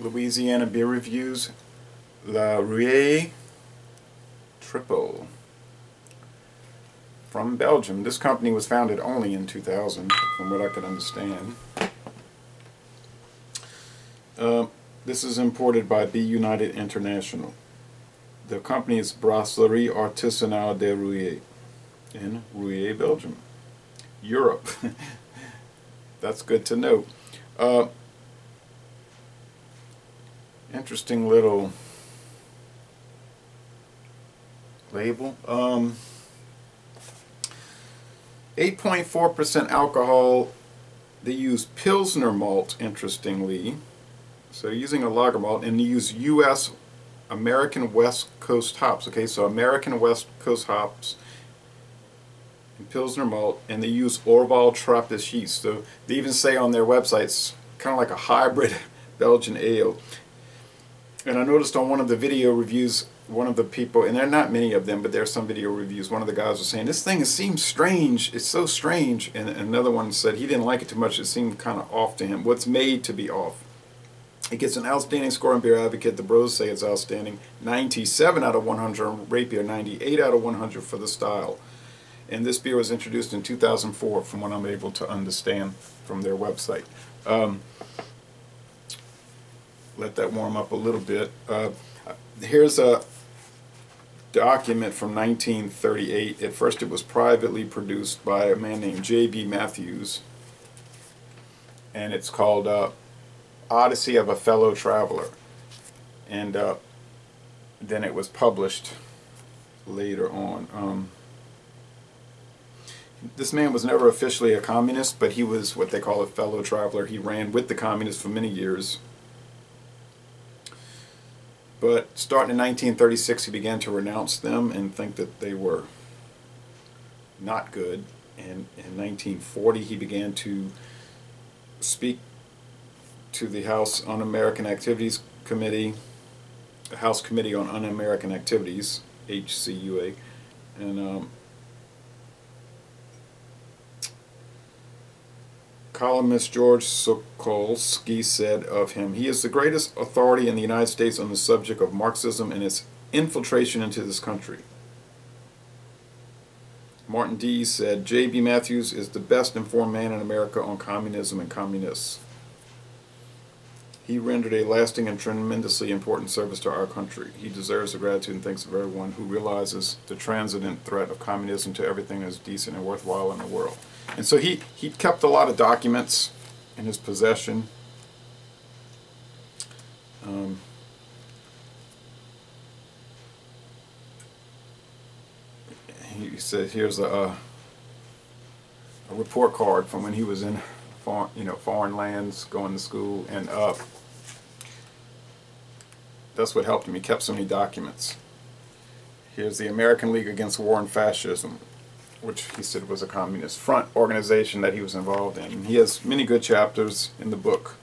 Louisiana beer reviews. Rulles Triple from Belgium. This company was founded only in 2000, from what I could understand. This is imported by Be United International. The company is Brasserie Artisanale de Rulles in Rulles, Belgium, Europe. That's good to know. Interesting little label. 8.4% alcohol. They use Pilsner malt, interestingly. So using a lager malt, and they use U.S. American West Coast hops. Okay, so American West Coast hops and Pilsner malt, and they use Orval Trappist yeast. So they even say on their websites, kind of like a hybrid Belgian ale. And I noticed on one of the video reviews, one of the people, and there are not many of them, but there are some video reviews, one of the guys was saying, this thing seems strange, it's so strange. And another one said he didn't like it too much, it seemed kind of off to him. What's made to be off? It gets an outstanding score on Beer Advocate. The bros say it's outstanding. 97 out of 100 on Rapier, 98 out of 100 for the style. And this beer was introduced in 2004, from what I'm able to understand from their website. Let that warm up a little bit. Here's a document from 1938. At first it was privately produced by a man named J.B. Matthews, and it's called Odyssey of a Fellow Traveler, and then it was published later on. This man was never officially a communist, but he was what they call a fellow traveler. He ran with the communists for many years. But starting in 1936, he began to renounce them and think that they were not good. And in 1940, he began to speak to the House Un-American Activities Committee, the House Committee on Un-American Activities, HCUA, and columnist George Sokolsky said of him, he is the greatest authority in the United States on the subject of Marxism and its infiltration into this country. Martin Dees said, J.B. Matthews is the best informed man in America on communism and communists. He rendered a lasting and tremendously important service to our country. He deserves the gratitude and thanks of everyone who realizes the transcendent threat of communism to everything that is decent and worthwhile in the world. And so he kept a lot of documents in his possession. He said, here's a report card from when he was in foreign lands, going to school, and that's what helped him. He kept so many documents. Here's the American League Against War and Fascism, which he said was a communist front organization that he was involved in. And he has many good chapters in the book.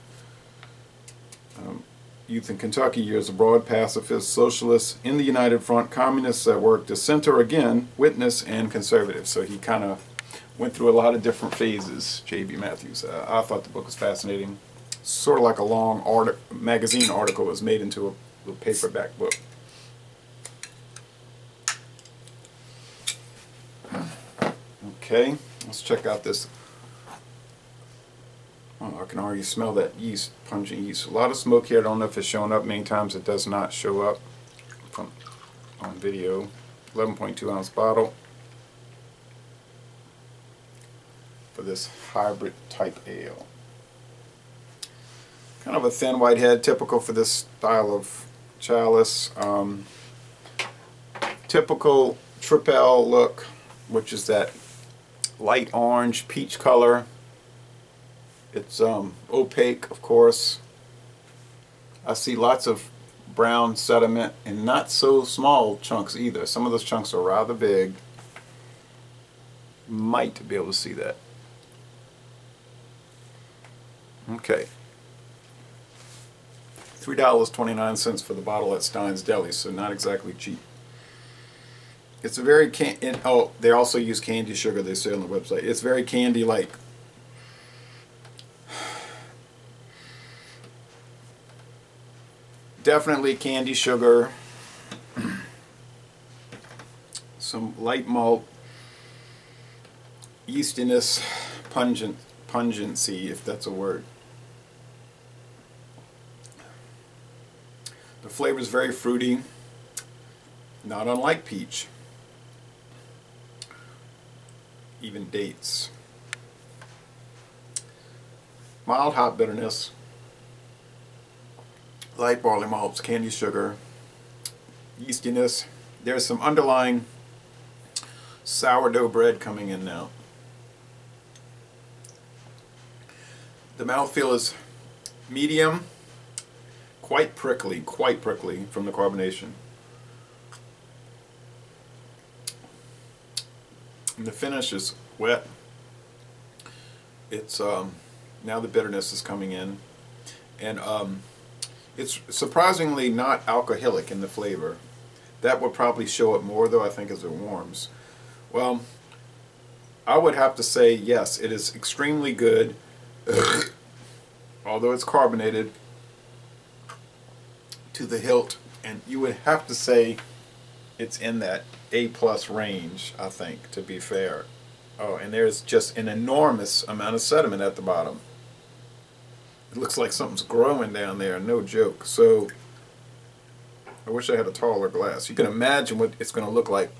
Youth in Kentucky, Years Abroad, Pacifists, Socialists, in the United Front, Communists at Work, Dissenter Again, Witness, and Conservative. So he kind of went through a lot of different phases, J.B. Matthews. I thought the book was fascinating. Sort of like a long magazine article was made into a paperback book. Okay, let's check out this. Oh, I can already smell that yeast, pungent yeast. A lot of smoke here. I don't know if it's showing up. Many times it does not show up on video. 11.2 ounce bottle for this hybrid type ale. Kind of a thin white head, typical for this style of chalice. Typical Triple look, which is that light orange peach color. It's opaque, of course. I see lots of brown sediment and not so small chunks either. Some of those chunks are rather big. Might be able to see that. Okay. $3.29 for the bottle at Stein's Deli, so not exactly cheap. It's a very oh, they also use candy sugar, they say on the website. It's very candy-like. definitely candy sugar, some light malt, yeastiness, pungency, if that's a word. The flavor is very fruity, not unlike peach. Even dates. Mild hop bitterness, light barley malts, candy sugar, yeastiness. There's some underlying sourdough bread coming in now. The mouthfeel is medium, quite prickly from the carbonation. And the finish is wet. It's now the bitterness is coming in, and it's surprisingly not alcoholic in the flavor. That would probably show up more, though, I think, as it warms. Well, I would have to say yes, it is extremely good. Although it's carbonated to the hilt, and you would have to say it's in that A+ range, I think, to be fair. Oh, and there's just an enormous amount of sediment at the bottom. It looks like something's growing down there, no joke. So I wish I had a taller glass. You can imagine what it's going to look like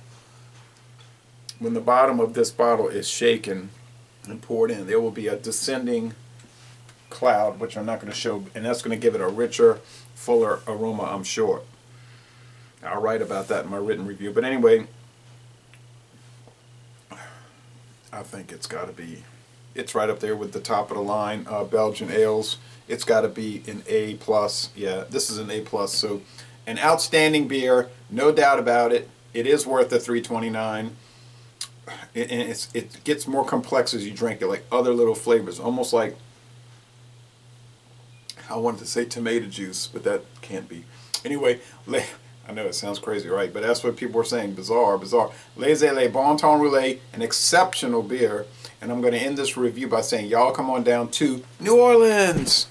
when the bottom of this bottle is shaken and poured in. There will be a descending cloud, which I'm not going to show, and that's going to give it a richer, fuller aroma, I'm sure. I'll write about that in my written review. But anyway, I think it's got to be, it's right up there with the top of the line Belgian ales. It's got to be an A+. Yeah, this is an A+. So an outstanding beer, no doubt about it. It is worth the $3.29. And it gets more complex as you drink it, like other little flavors, almost like, I wanted to say tomato juice, but that can't be. Anyway, I know it sounds crazy, right? But that's what people were saying. Bizarre. Les Bon Ton Rulles, an exceptional beer. And I'm going to end this review by saying, y'all come on down to New Orleans.